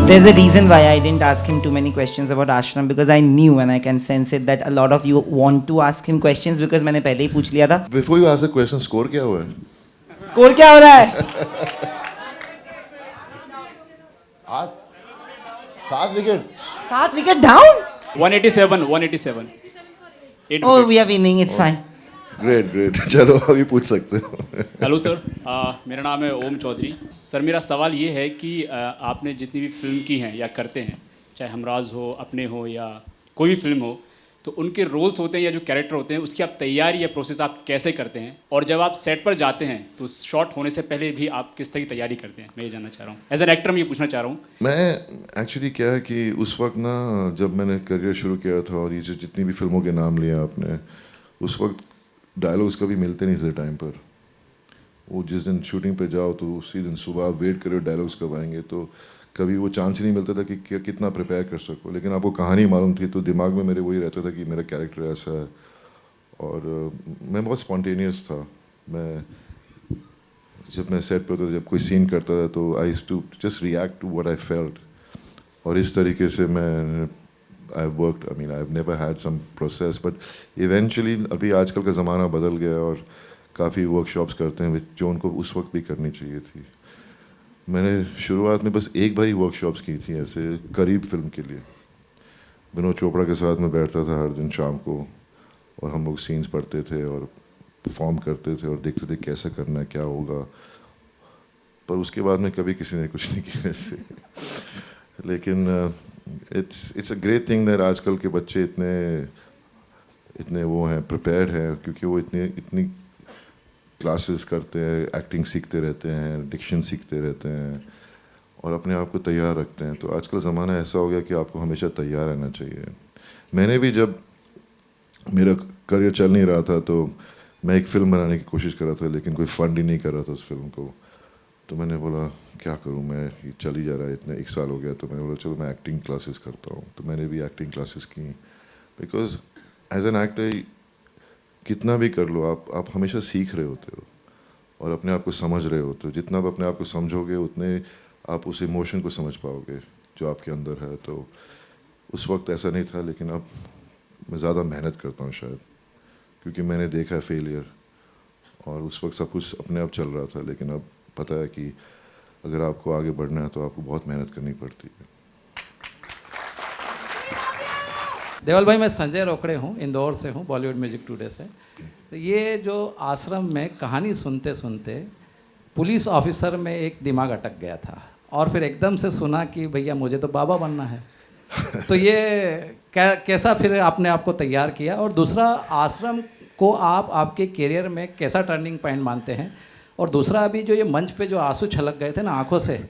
There's a reason why I didn't ask him too many questions about Ashram because I knew and I can sense it that a lot of you want to ask him questions because मैंने पहले ही पूछ लिया था. Before you ask the question, score क्या हुआ है? Score क्या हो रहा है? 7 wicket. 7 wicket down? 187. Oh, we are winning. It's fine. Great. चलो अभी पूछ सकते हो. हेलो सर, मेरा नाम है ओम चौधरी. सर मेरा सवाल ये है कि आपने जितनी भी फिल्म की हैं या करते हैं, चाहे हमराज हो, अपने हो या कोई भी फिल्म हो, तो उनके रोल्स होते हैं या जो कैरेक्टर होते हैं उसकी आप तैयारी या प्रोसेस आप कैसे करते हैं, और जब आप सेट पर जाते हैं तो शॉट होने से पहले भी आप किस तरह की तैयारी करते हैं, मैं ये जानना चाह रहा हूँ. एज एन एक्टर मैं ये पूछना चाह रहा हूँ. मैं एक्चुअली क्या है कि उस वक्त ना जब मैंने करियर शुरू किया था और ये जितनी भी फिल्मों के नाम लिया आपने, उस वक्त डायलॉग्स कभी मिलते नहीं थे टाइम पर. वो जिस दिन शूटिंग पे जाओ तो उसी दिन सुबह आप वेट करो डायलॉग्स कब आएंगे, तो कभी वो चांस ही नहीं मिलता था कि कितना प्रिपेयर कर सको. लेकिन आपको कहानी मालूम थी तो दिमाग में मेरे वही रहता था कि मेरा कैरेक्टर ऐसा है. और मैं बहुत स्पॉन्टेनियस था. मैं जब मैं सेट पे होता था, जब कोई सीन करता था तो I used to just react to what I felt. और इस तरीके से मैं I've worked, I mean, I've never had some process, but eventually अभी आजकल का ज़माना बदल गया और काफ़ी वर्कशॉप्स करते हैं जो उनको उस वक्त भी करनी चाहिए थी. मैंने शुरुआत में बस एक बार ही वर्कशॉप्स की थी ऐसे करीब फिल्म के लिए. विनोद चोपड़ा के साथ मैं बैठता था हर दिन शाम को और हम लोग सीन्स पढ़ते थे और परफॉर्म करते थे और देखते थे कैसा करना है, क्या होगा. पर उसके बाद में कभी किसी ने कुछ नहीं किया ऐसे. लेकिन it's a great thing that आजकल के बच्चे इतने वो हैं, प्रिपेयर्ड हैं, क्योंकि वो इतनी क्लासेस करते हैं, एक्टिंग सीखते रहते हैं, डिक्शन सीखते रहते हैं और अपने आप को तैयार रखते हैं. तो आजकल ज़माना ऐसा हो गया कि आपको हमेशा तैयार रहना चाहिए. मैंने भी जब मेरा करियर चल नहीं रहा था तो मैं एक फ़िल्म बनाने की कोशिश कर रहा था, लेकिन कोई फंड ही नहीं कर रहा था उस फिल्म को. तो मैंने बोला क्या करूं, मैं ये चल ही जा रहा है, इतने 1 साल हो गया. तो मैंने बोला चलो मैं एक्टिंग क्लासेस करता हूं. तो मैंने भी एक्टिंग क्लासेस की, बिकॉज एज एन एक्टर कितना भी कर लो आप हमेशा सीख रहे होते हो और अपने आप को समझ रहे होते हो. जितना आप अपने आप को समझोगे उतने आप उस इमोशन को समझ पाओगे जो आपके अंदर है. तो उस वक्त ऐसा नहीं था, लेकिन अब मैं ज़्यादा मेहनत करता हूँ शायद, क्योंकि मैंने देखा है फेलियर. और उस वक्त सब कुछ अपने आप चल रहा था, लेकिन अब पता है कि अगर आपको आगे बढ़ना है तो आपको बहुत मेहनत करनी पड़ती है. देवल भाई, मैं संजय रोकड़े हूँ, इंदौर से हूँ, बॉलीवुड म्यूजिक टुडे से. तो ये जो आश्रम में कहानी सुनते सुनते पुलिस ऑफिसर में एक दिमाग अटक गया था और फिर एकदम से सुना कि भैया मुझे तो बाबा बनना है. तो ये कैसा फिर आपने आपको तैयार किया, और दूसरा आश्रम को आप आपके करियर में कैसा टर्निंग पॉइंट मानते हैं, और दूसरा अभी जो ये मंच पे जो आंसू छलक गए थे ना आंखों से,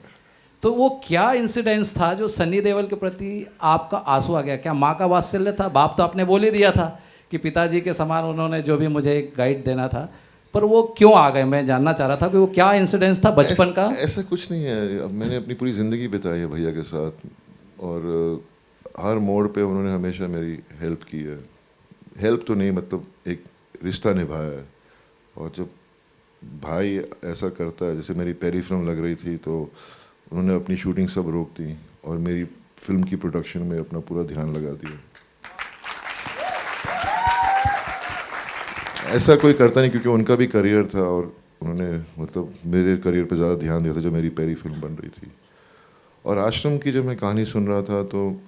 तो वो क्या इंसिडेंस था जो सनी देओल के प्रति आपका आंसू आ गया? क्या माँ का वात्सल्य था? बाप तो आपने बोल ही दिया था कि पिताजी के समान उन्होंने जो भी मुझे एक गाइड देना था, पर वो क्यों आ गए? मैं जानना चाह रहा था कि वो क्या इंसिडेंस था बचपन का. ऐसा कुछ नहीं है. अब मैंने अपनी पूरी ज़िंदगी बिताई है भैया के साथ और हर मोड़ पे उन्होंने हमेशा मेरी हेल्प की है. हेल्प तो नहीं, मतलब एक रिश्ता निभाया है. और जब भाई ऐसा करता है, जैसे मेरी पहली फिल्म लग रही थी तो उन्होंने अपनी शूटिंग सब रोक दी और मेरी फिल्म की प्रोडक्शन में अपना पूरा ध्यान लगा दिया. ऐसा कोई करता नहीं, क्योंकि उनका भी करियर था और उन्होंने मतलब मेरे करियर पे ज़्यादा ध्यान दिया था जब मेरी पहली फिल्म बन रही थी. और आश्रम की जब मैं कहानी सुन रहा था तो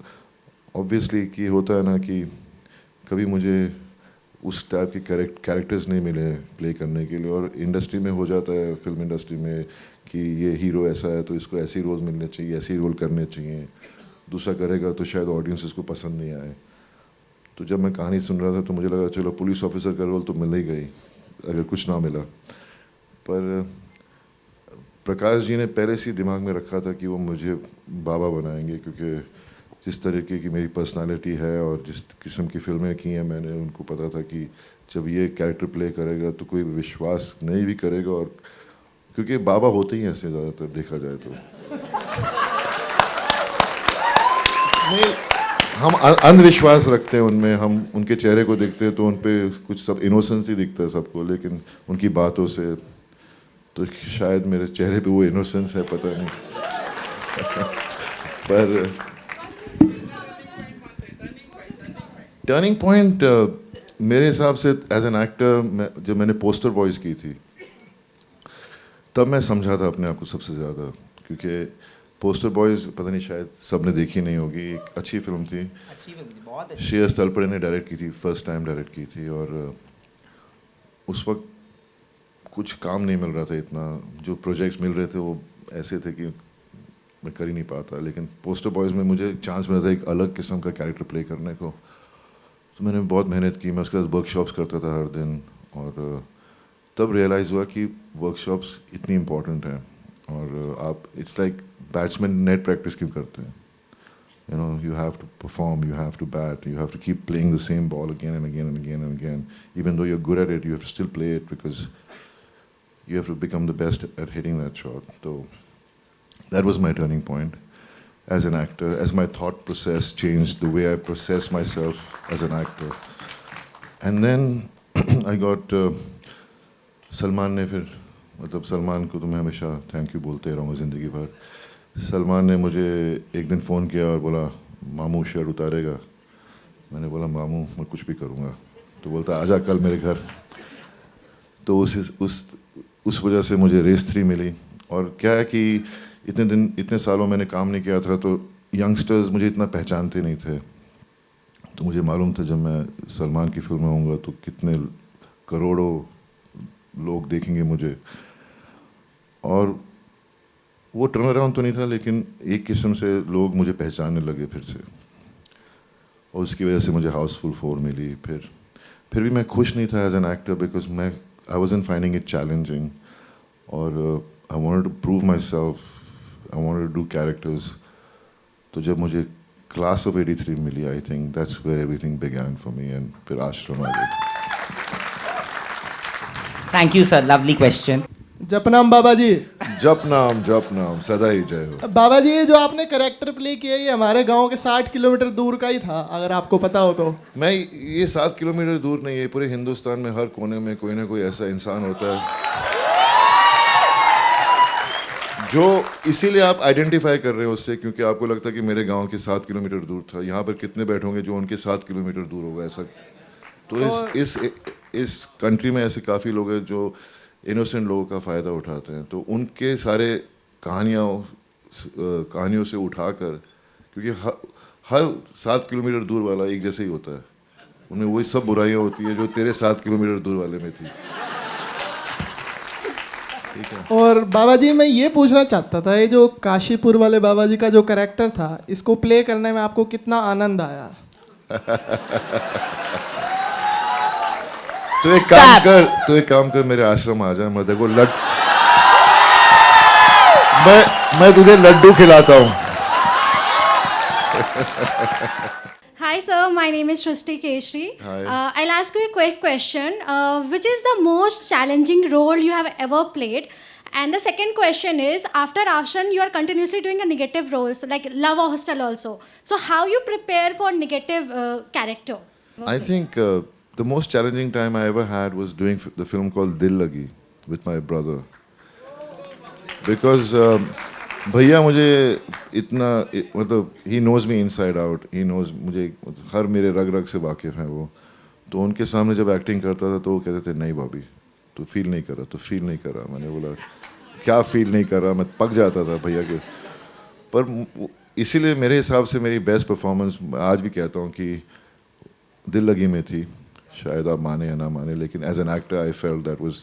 ऑब्वियसली कि होता है ना कि कभी मुझे उस टाइप के कैरेक्टर्स नहीं मिले प्ले करने के लिए. और इंडस्ट्री में हो जाता है, फिल्म इंडस्ट्री में, कि ये हीरो ऐसा है तो इसको ऐसे ही रोल मिलने चाहिए, ऐसे ही रोल करने चाहिए. दूसरा करेगा तो शायद ऑडियंस इसको पसंद नहीं आए. तो जब मैं कहानी सुन रहा था तो मुझे लगा चलो पुलिस ऑफिसर का रोल तो मिल ही गई अगर कुछ ना मिला. पर प्रकाश जी ने पहले से दिमाग में रखा था कि वो मुझे बाबा बनाएंगे, क्योंकि जिस तरीके की मेरी पर्सनालिटी है और जिस किस्म की फिल्में की हैं मैंने, उनको पता था कि जब ये कैरेक्टर प्ले करेगा तो कोई विश्वास नहीं भी करेगा. और क्योंकि बाबा होते ही ऐसे ज़्यादातर देखा जाए तो नहीं, हम अंधविश्वास रखते हैं उनमें. हम उनके चेहरे को देखते हैं तो उन पे कुछ सब इनोसेंस ही दिखता है सबको, लेकिन उनकी बातों से तो शायद मेरे चेहरे पे वो इनोसेंस है, पता नहीं. पर टर्निंग पॉइंट मेरे हिसाब से एज एन एक्टर जब मैंने पोस्टर बॉयज की थी तब मैं समझा था अपने आप को सबसे ज़्यादा, क्योंकि पोस्टर बॉयज पता नहीं शायद सबने देखी नहीं होगी, एक अच्छी फिल्म थी, अच्छी फिल्म थी, बहुत अच्छी। श्रेयस तलपड़े ने डायरेक्ट की थी, फर्स्ट टाइम डायरेक्ट की थी, और उस वक्त कुछ काम नहीं मिल रहा था इतना, जो प्रोजेक्ट्स मिल रहे थे वो ऐसे थे कि मैं कर ही नहीं पाता, लेकिन पोस्टर बॉयज़ में मुझे चांस मिला था एक अलग किस्म का कैरेक्टर प्ले करने को, तो मैंने बहुत मेहनत की, मैं उसके बाद वर्कशॉप्स करता था हर दिन, और तब रियलाइज़ हुआ कि वर्कशॉप्स इतनी इम्पोर्टेंट हैं, और आप it's like batsman net practice क्यों करते हैं, you know, you have to perform, you have to bat, you have to keep playing the same ball again and again and again and again, even though you're good at it, you have to still play it because you have to become the best at hitting that shot. So that was my turning point as an actor, as my thought process changed, the way I process myself as an actor. And then I got Salman ने फिर, मतलब सलमान को तो मैं हमेशा thank you बोलते रहूँगा ज़िंदगी भर। सलमान ने मुझे एक दिन फ़ोन किया और बोला मामू शर्ट उतारेगा, मैंने बोला मामू मैं कुछ भी करूँगा, तो बोलता आजा कल मेरे घर। तो उस वजह से मुझे रेस 3 मिली, और क्या है कि इतने सालों मैंने काम नहीं किया था, तो यंगस्टर्स मुझे इतना पहचानते नहीं थे, तो मुझे मालूम था जब मैं सलमान की फिल्म में होऊंगा तो कितने करोड़ों लोग देखेंगे मुझे, और वो टर्न अराउंड तो नहीं था, लेकिन एक किस्म से लोग मुझे पहचानने लगे फिर से, और उसकी वजह से मुझे हाउसफुल 4 मिली। फिर भी मैं खुश नहीं था as an actor, because I wasn't finding it challenging, और I wanted to prove myself, I wanted to do characters. तो जब मुझे क्लास ऑफ 83 मिली, I think that's where everything began for me, and फिर आश्रम आ गई। Thank you, sir. Lovely question. जपनाम बाबा जी। जप नाम सदा ही जय हो। बाबा जी, ये जो आपने करेक्टर प्ले किया ये हमारे गांव के 60 किलोमीटर दूर का ही था, अगर आपको पता हो तो। मैं ये 7 किलोमीटर दूर नहीं है, पूरे हिंदुस्तान में हर कोने में कोई ना कोई ऐसा इंसान होता है जो इसीलिए आप आइडेंटिफाई कर रहे हो उससे, क्योंकि आपको लगता है कि मेरे गांव के 7 किलोमीटर दूर था, यहाँ पर कितने बैठोगे जो उनके 7 किलोमीटर दूर होगा ऐसा। तो इस कंट्री में ऐसे काफ़ी लोग हैं जो इनोसेंट लोगों का फ़ायदा उठाते हैं, तो उनके सारे कहानियों से उठाकर, क्योंकि हर 7 किलोमीटर दूर वाला एक जैसे ही होता है, उनमें वही सब बुराइयां होती है जो तेरे 7 किलोमीटर दूर वाले में थी। ठीक है। और बाबा जी मैं ये पूछना चाहता था, ये जो काशीपुर वाले बाबा जी का जो कैरेक्टर था, इसको प्ले करने में आपको कितना आनंद आया? तो एक काम कर मेरे आश्रम आ जा, मैं देखो मैं तुझे लड्डू खिलाता हूँ। Hi sir, my name is Shrishti Keshri. Hi. I'll ask you a quick question. Which is the most challenging role you have ever played? And the second question is, after Ashram, you are continuously doing a negative roles, like Love Hostel also. So how you prepare for negative character? I think the most challenging time I ever had was doing the film called Dil Lagi with my brother. Because भैया मुझे इतना मतलब he knows me inside out, he knows मुझे हर मेरे रग रग से वाकिफ़ हैं वो, तो उनके सामने जब एक्टिंग करता था तो वो कहते थे नहीं भाभी तू फील नहीं कर रहा, मैंने बोला क्या फील नहीं कर रहा, मैं पक जाता था भैया के। पर इसीलिए मेरे हिसाब से मेरी बेस्ट परफॉर्मेंस आज भी कहता हूँ कि दिल लगी में थी, शायद आप माने या ना माने, लेकिन as an actor I felt that was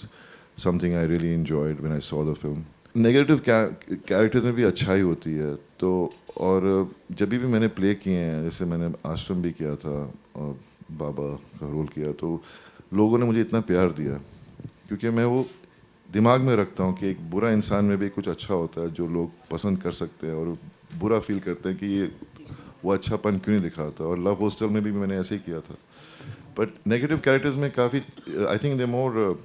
something I really enjoyed when I saw the film. Negative characters में भी अच्छाई होती है, तो और जब भी मैंने प्ले किए हैं, जैसे मैंने आश्रम भी किया था और बाबा का रोल किया, तो लोगों ने मुझे इतना प्यार दिया, क्योंकि मैं वो दिमाग में रखता हूँ कि एक बुरा इंसान में भी कुछ अच्छा होता है जो लोग पसंद कर सकते हैं और बुरा फील करते हैं कि ये वो अच्छापन क्यों नहीं दिखाता। और लव हॉस्टल में भी मैंने ऐसे ही किया था। बट नेगेटिव कैरेक्टर्स में काफ़ी I think they more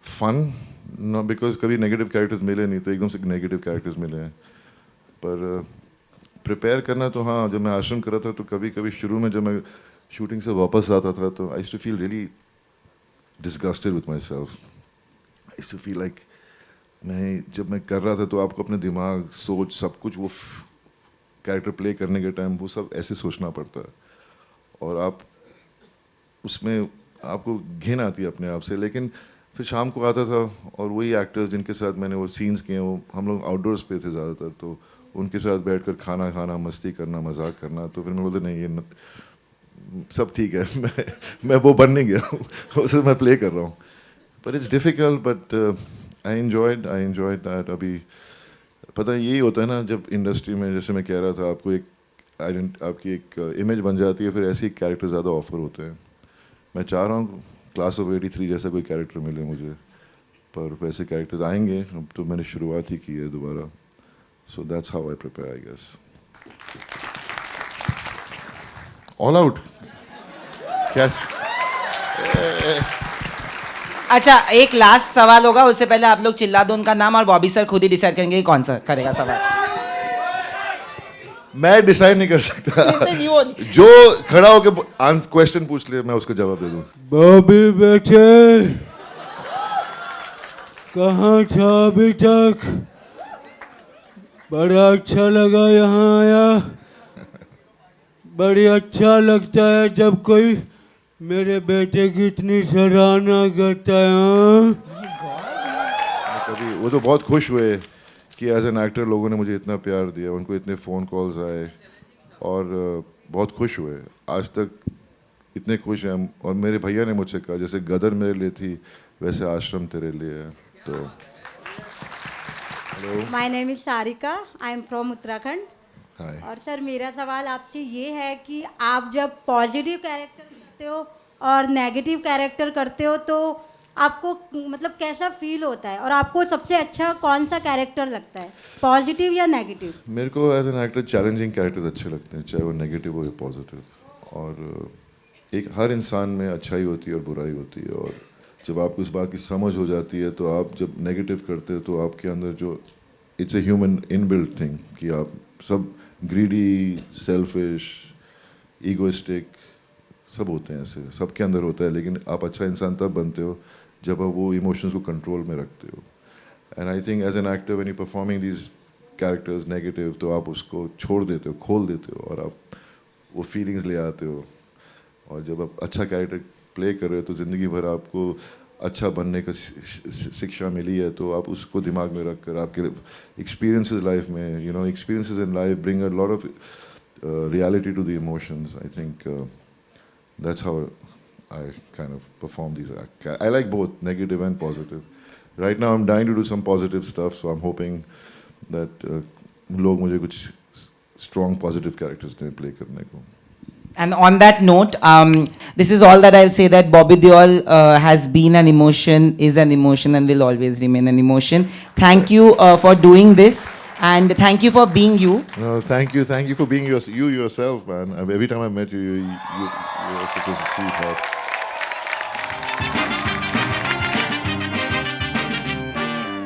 fun, no because कभी नेगेटिव कैरेक्टर्स मिले नहीं तो एकदम से नेगेटिव कैरेक्टर्स मिले हैं। पर प्रिपेयर करना तो हाँ, जब मैं आश्रम कर रहा था तो कभी कभी शुरू में जब मैं शूटिंग से वापस आता था तो I used to feel really disgusted with myself. I used to feel like मैं जब मैं कर रहा था तो आपको अपने दिमाग सोच सब कुछ वो कैरेक्टर प्ले करने के टाइम वो सब ऐसे सोचना पड़ता है, और आप उसमें आपको घिन आती है अपने आप से। लेकिन फिर शाम को आता था और वही एक्टर्स जिनके साथ मैंने वो सीन्स किए, वो हम लोग आउटडोर्स पे थे ज़्यादातर, तो उनके साथ बैठकर खाना खाना, मस्ती करना, मजाक करना, तो फिर मैं बोलते नहीं ये सब ठीक है, मैं वो बन नहीं गया हूँ, उसे मैं प्ले कर रहा हूँ। But it's difficult, but I enjoyed that. अभी पता है यही होता है ना, जब इंडस्ट्री में, जैसे मैं कह रहा था, आपको आपकी एक इमेज बन जाती है, फिर ऐसे ही कैरेक्टर ज़्यादा ऑफर होते हैं। मैं चाह रहा हूँ क्लास ऑफ 83 जैसा कोई कैरेक्टर मिले मुझे, पर वैसे कैरेक्टर्स आएंगे, अब तो मैंने शुरुआत ही की है दोबारा। So that's how I prepare, I guess. All out कैस। अच्छा, एक लास्ट सवाल होगा, उससे पहले आप लोग चिल्ला दो उनका नाम और बॉबी सर खुद ही डिसाइड करेंगे कि कौन सा करेगा सवाल। मैं डिसाइड नहीं कर सकता, जो खड़ा होकर क्वेश्चन पूछ ले मैं उसको जवाब दे दूं। बॉबी बेटे कहाँ था अभी तक? बड़ा अच्छा लगा यहाँ आया। बड़ी अच्छा लगता है जब कोई मेरे बेटे की इतनी सराहना करता है। हाँ? कभी वो तो बहुत खुश हुए कि एज एन एक्टर लोगों ने मुझे इतना प्यार दिया, उनको इतने फ़ोन कॉल्स आए और बहुत खुश हुए। आज तक इतने खुश हैं। और मेरे भैया ने मुझसे कहा जैसे गदर मेरे लिए थी वैसे आश्रम तेरे लिए है। तो hello, my name is Sarika, I am from Uttarakhand. Hi. और सर मेरा सवाल आपसे ये है कि आप जब पॉजिटिव कैरेक्टर करते हो और नेगेटिव कैरेक्टर करते हो तो आपको मतलब कैसा फील होता है, और आपको सबसे अच्छा कौन सा कैरेक्टर लगता है, पॉजिटिव या नेगेटिव? मेरे को as an actor challenging characters अच्छे लगते हैं, चाहे वो नेगेटिव हो या पॉजिटिव। और एक हर इंसान में अच्छाई होती है और बुराई होती है, और जब आपको इस बात की समझ हो जाती है तो आप जब नेगेटिव करते हो तो आपके अंदर जो it's a human inbuilt thing कि आप सब ग्रीडी, सेल्फिश, ईगोइस्टिक सब होते हैं, ऐसे सबके अंदर होता है। लेकिन आप अच्छा इंसान तब बनते हो जब आप वो इमोशंस को कंट्रोल में रखते हो। And I think as an actor when you performing these characters negative, तो आप उसको छोड़ देते हो, खोल देते हो, और आप वो फीलिंग्स ले आते हो। और जब आप अच्छा कैरेक्टर प्ले कर रहे हो तो ज़िंदगी भर आपको अच्छा बनने का शिक्षा मिली है, तो आप उसको दिमाग में रख कर आपके एक्सपीरियंसेस लाइफ में, you know, experiences in life bring a lot of reality to the emotions. I think that's how I kind of perform these acts. I like both negative and positive. Right now I'm dying to do some positive stuff, so I'm hoping that लोग मुझे कुछ strong positive characters दें play करने को. And on that note, this is all that I'll say, that Bobby Deol has been an emotion, is an emotion, and will always remain an emotion. Thank you for doing this. And thank you for being you. No, thank you for being you yourself, man. Every time I met you, you're such a sweetheart.